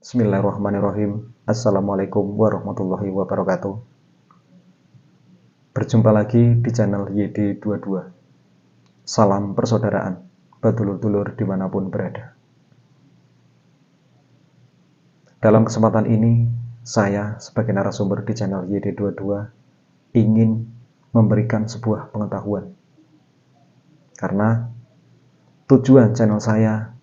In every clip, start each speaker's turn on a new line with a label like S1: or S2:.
S1: Bismillahirrahmanirrahim. Assalamualaikum warahmatullahi wabarakatuh. Berjumpa lagi di channel YD22. Salam persaudaraan, badulur-dulur dimanapun berada. Dalam kesempatan ini, saya sebagai narasumber di channel YD22 ingin memberikan sebuah pengetahuan. Karena tujuan channel saya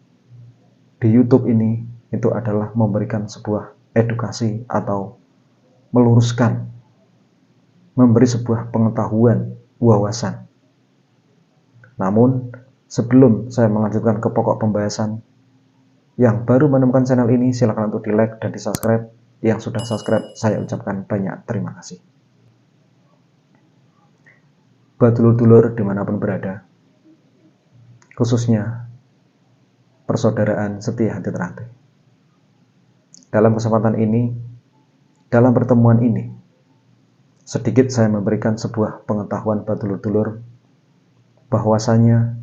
S1: di YouTube ini itu adalah memberikan sebuah edukasi atau meluruskan, memberi sebuah pengetahuan, wawasan. Namun, sebelum saya melanjutkan ke pokok pembahasan, yang baru menemukan channel ini silakan untuk di like dan di subscribe. Yang sudah subscribe, saya ucapkan banyak terima kasih. Badulur-dulur dimanapun berada, khususnya persaudaraan setia hati terhati. Dalam kesempatan ini, dalam pertemuan ini, sedikit saya memberikan sebuah pengetahuan badulur-dulur bahwasanya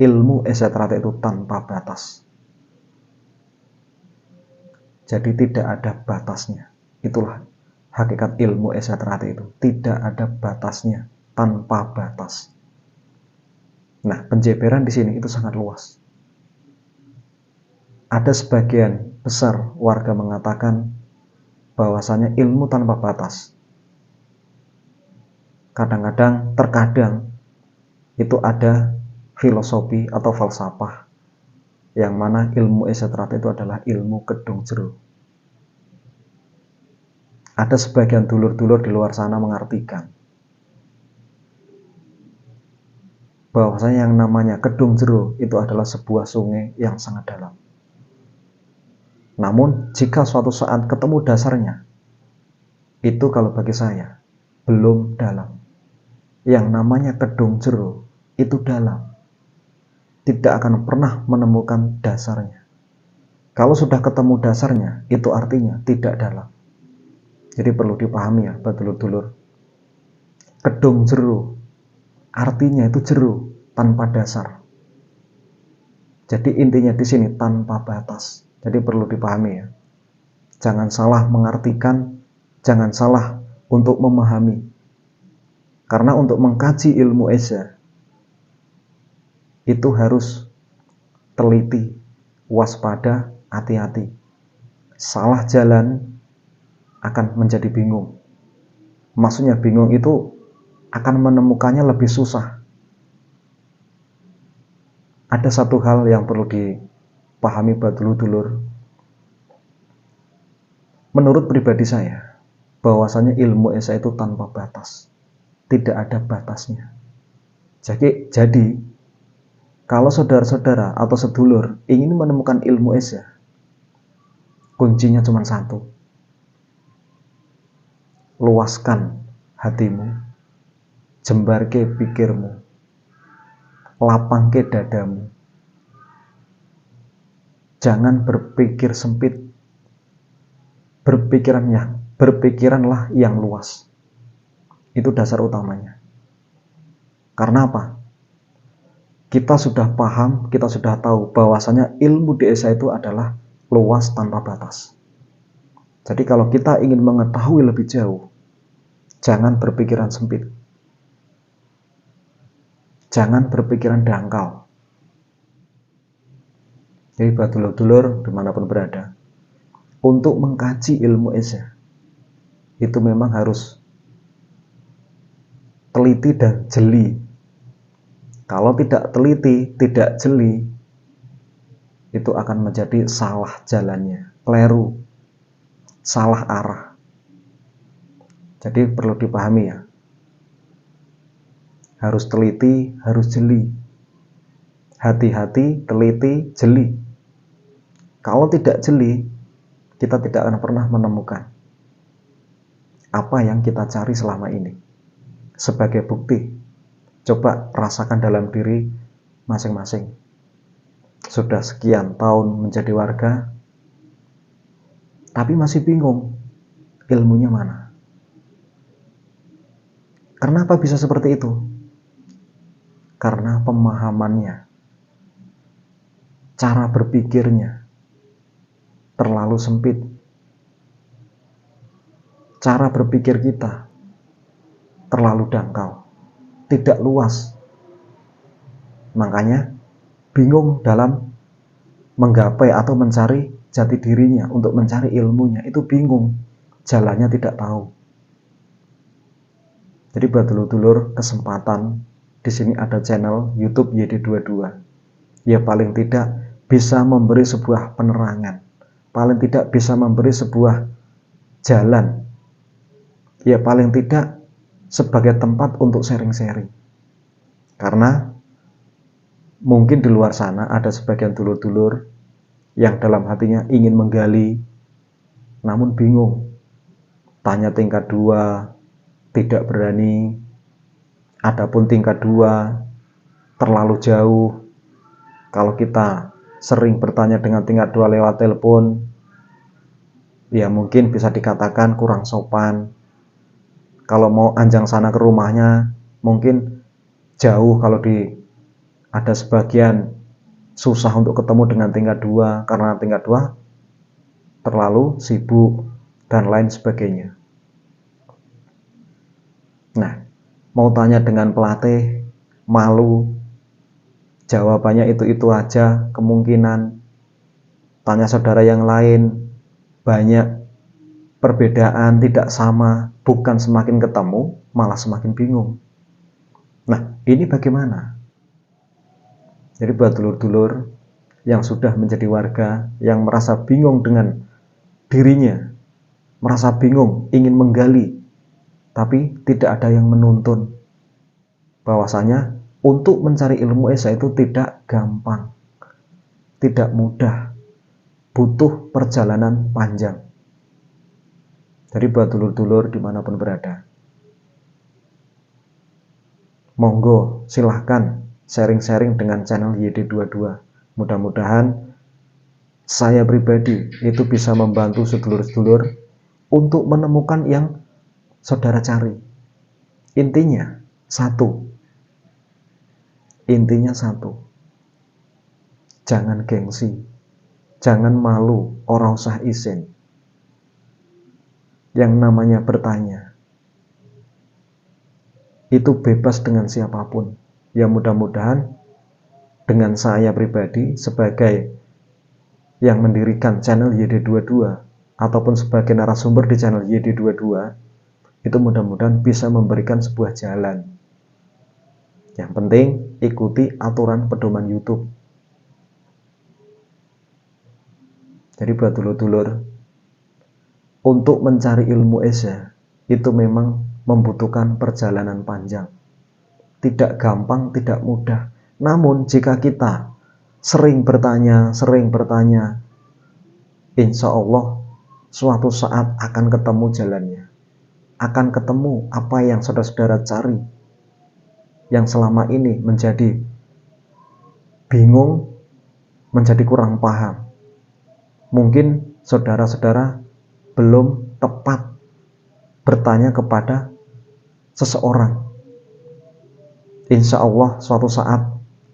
S1: ilmu eseterate itu tanpa batas. Jadi tidak ada batasnya. Itulah hakikat ilmu eseterate itu. Tidak ada batasnya, tanpa batas. Nah, penjeberan di sini itu sangat luas. Ada sebagian besar warga mengatakan bahwasanya ilmu tanpa batas. Terkadang itu ada filosofi atau falsafah yang mana ilmu eseterate itu adalah ilmu kedung jero. Ada sebagian dulur-dulur di luar sana mengartikan bahwasanya yang namanya kedung jero itu adalah sebuah sungai yang sangat dalam. Namun jika suatu saat ketemu dasarnya, itu kalau bagi saya belum dalam. Yang namanya kedung jero itu dalam, tidak akan pernah menemukan dasarnya. Kalau sudah ketemu dasarnya, itu artinya tidak dalam. Jadi perlu dipahami ya, badulur-dulur. Kedung jero artinya itu jero tanpa dasar. Jadi intinya di sini tanpa batas. Jadi perlu dipahami ya. Jangan salah mengartikan, jangan salah untuk memahami. Karena untuk mengkaji ilmu esa itu harus teliti, waspada, hati-hati. Salah jalan akan menjadi bingung. Maksudnya bingung itu akan menemukannya lebih susah. Ada satu hal yang perlu dipahami badulur-dulur. Menurut pribadi saya, bahwasanya ilmu esa itu tanpa batas. Tidak ada batasnya. Jadi kalau saudara-saudara atau sedulur ingin menemukan ilmu esa, kuncinya cuma satu. Luaskan hatimu, jembarke pikirmu, lapangke dadamu. Jangan berpikir sempit, berpikiranlah yang luas. Itu dasar utamanya. Karena apa? Kita sudah paham, kita sudah tahu bahwasanya ilmu di esa itu adalah luas tanpa batas. Jadi kalau kita ingin mengetahui lebih jauh, jangan berpikiran sempit. Jangan berpikiran dangkal. Jadi badulur-dulur dimanapun berada, untuk mengkaji ilmu esa itu memang harus teliti dan jeli. Kalau tidak teliti, tidak jeli, itu akan menjadi salah jalannya, keliru, salah arah. Jadi perlu dipahami ya. Harus teliti, harus jeli. Hati-hati, teliti, jeli. Kalau tidak jeli, kita tidak akan pernah menemukan apa yang kita cari selama ini. Sebagai bukti, coba rasakan dalam diri masing-masing. Sudah sekian tahun menjadi warga, tapi masih bingung ilmunya mana. Kenapa bisa seperti itu? Karena pemahamannya, cara berpikirnya, terlalu sempit. Cara berpikir kita terlalu dangkal, tidak luas. Makanya bingung dalam menggapai atau mencari jati dirinya, untuk mencari ilmunya itu bingung, jalannya tidak tahu. Jadi buat dulur-dulur, kesempatan di sini ada channel YouTube YD22. Ya paling tidak bisa memberi sebuah penerangan, paling tidak bisa memberi sebuah jalan. Ya paling tidak sebagai tempat untuk sharing-sharing. Karena mungkin di luar sana ada sebagian dulur-dulur yang dalam hatinya ingin menggali, namun bingung. Tanya tingkat 2, tidak berani. Adapun tingkat 2, terlalu jauh. Kalau kita sering bertanya dengan tingkat 2 lewat telepon, ya mungkin bisa dikatakan kurang sopan. Kalau mau anjang sana ke rumahnya, mungkin jauh. Kalau ada sebagian susah untuk ketemu dengan tingkat 2 karena tingkat 2 terlalu sibuk dan lain sebagainya. Nah, mau tanya dengan pelatih, malu, jawabannya itu-itu aja, kemungkinan. Tanya saudara yang lain, banyak perbedaan, tidak sama, bukan semakin ketemu, malah semakin bingung. Nah, ini bagaimana? Jadi buat dulur-dulur yang sudah menjadi warga, yang merasa bingung dengan dirinya, merasa bingung, ingin menggali, tapi tidak ada yang menuntun, bahwasanya untuk mencari ilmu esa itu tidak gampang, tidak mudah, butuh perjalanan panjang. Jadi buat dulur-dulur dimanapun berada, monggo silahkan sharing-sharing dengan channel YD22. Mudah-mudahan saya pribadi itu bisa membantu sedulur-sedulur untuk menemukan yang saudara cari. Intinya satu, jangan gengsi, jangan malu, ora usah isin. Yang namanya bertanya itu bebas dengan siapapun. Ya mudah-mudahan dengan saya pribadi sebagai yang mendirikan channel YD22 ataupun sebagai narasumber di channel YD22, itu mudah-mudahan bisa memberikan sebuah jalan. Yang penting ikuti aturan pedoman YouTube. Jadi buat dulur-dulur, untuk mencari ilmu esa itu memang membutuhkan perjalanan panjang. Tidak gampang, tidak mudah. Namun jika kita sering bertanya, insya Allah suatu saat akan ketemu jalannya, akan ketemu apa yang saudara-saudara cari, yang selama ini menjadi bingung, menjadi kurang paham. Mungkin saudara-saudara belum tepat bertanya kepada seseorang. Insya Allah suatu saat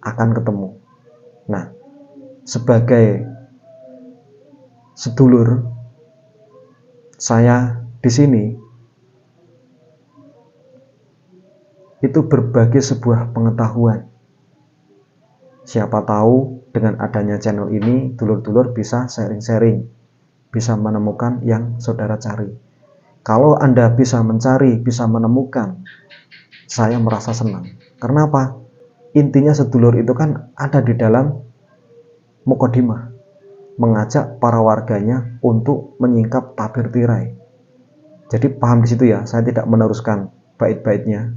S1: akan ketemu. Nah, sebagai sedulur, saya di sini itu berbagi sebuah pengetahuan. Siapa tahu dengan adanya channel ini, dulur-dulur bisa sharing-sharing, bisa menemukan yang saudara cari. Kalau Anda bisa mencari, bisa menemukan, saya merasa senang. Karena apa? Intinya sedulur itu kan ada di dalam mukodimah, mengajak para warganya untuk menyingkap tabir tirai. Jadi paham di situ ya, saya tidak meneruskan bait-baitnya.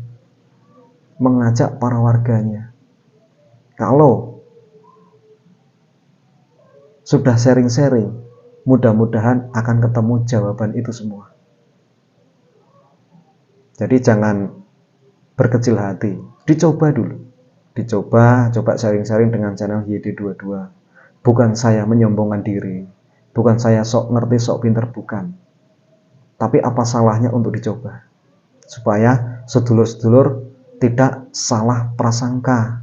S1: Mengajak para warganya. Kalau sudah sharing-sharing, mudah-mudahan akan ketemu jawaban itu semua. Jadi jangan berkecil hati, dicoba dulu. Coba sharing-sharing dengan channel YD22. Bukan saya menyombongkan diri, bukan saya sok ngerti, sok pinter, bukan. Tapi apa salahnya untuk dicoba, supaya sedulur-sedulur tidak salah prasangka.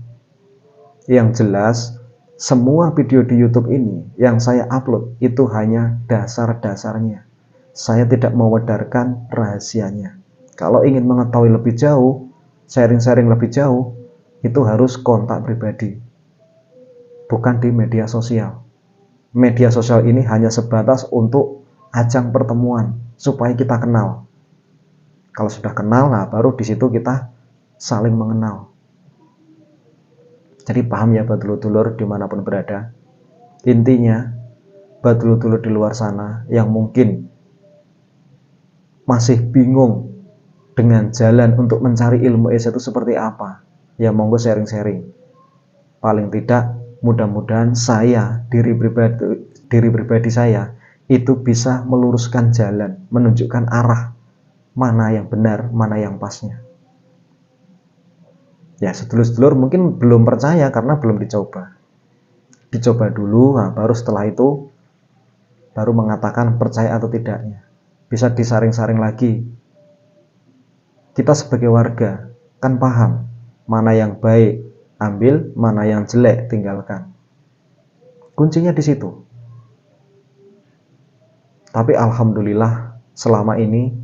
S1: Yang jelas Semua video di YouTube ini yang saya upload itu hanya dasar-dasarnya. Saya tidak mewedarkan rahasianya. Kalau ingin mengetahui lebih jauh, sharing-sharing lebih jauh, itu harus kontak pribadi, bukan di media sosial. Media sosial ini hanya sebatas untuk ajang pertemuan supaya kita kenal. Kalau sudah kenal, nah baru di situ kita saling mengenal. Jadi paham ya badulur-dulur dimanapun berada. Intinya, badulur-dulur di luar sana yang mungkin masih bingung dengan jalan untuk mencari ilmu Esa itu seperti apa, ya monggo sharing-sharing. Paling tidak mudah-mudahan saya, diri pribadi saya itu bisa meluruskan jalan, menunjukkan arah mana yang benar, mana yang pasnya. Ya sedulur-sedulur mungkin belum percaya karena belum dicoba. Dicoba dulu, nah baru setelah itu baru mengatakan percaya atau tidaknya. Bisa disaring-saring lagi. Kita sebagai warga kan paham mana yang baik ambil, mana yang jelek tinggalkan. Kuncinya di situ. Tapi alhamdulillah selama ini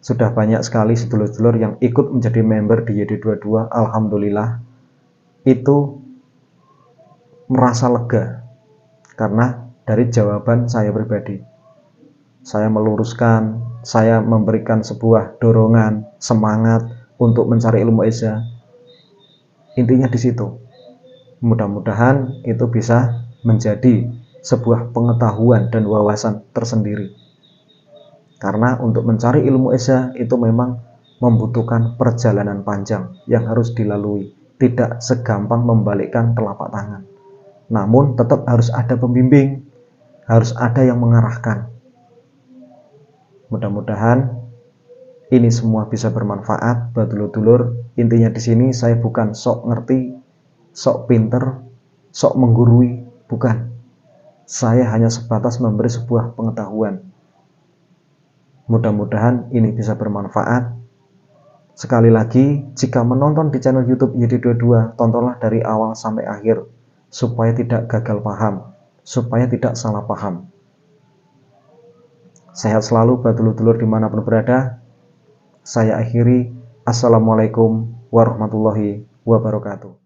S1: sudah banyak sekali sedulur-sedulur yang ikut menjadi member di YD22. Alhamdulillah itu merasa lega karena dari jawaban saya pribadi. Saya meluruskan, saya memberikan sebuah dorongan, semangat untuk mencari ilmu Esa. Intinya di situ. Mudah-mudahan itu bisa menjadi sebuah pengetahuan dan wawasan tersendiri. Karena untuk mencari ilmu Esa itu memang membutuhkan perjalanan panjang yang harus dilalui. Tidak segampang membalikkan telapak tangan. Namun tetap harus ada pembimbing, harus ada yang mengarahkan. Mudah-mudahan ini semua bisa bermanfaat buat dulur-dulur. Intinya di sini saya bukan sok ngerti, sok pinter, sok menggurui, bukan. Saya hanya sebatas memberi sebuah pengetahuan. Mudah-mudahan ini bisa bermanfaat. Sekali lagi, jika menonton di channel YouTube YD22, tontonlah dari awal sampai akhir supaya tidak gagal paham, supaya tidak salah paham. Sehat selalu buat dulur-dulur dimanapun berada. Saya akhiri. Assalamualaikum warahmatullahi wabarakatuh.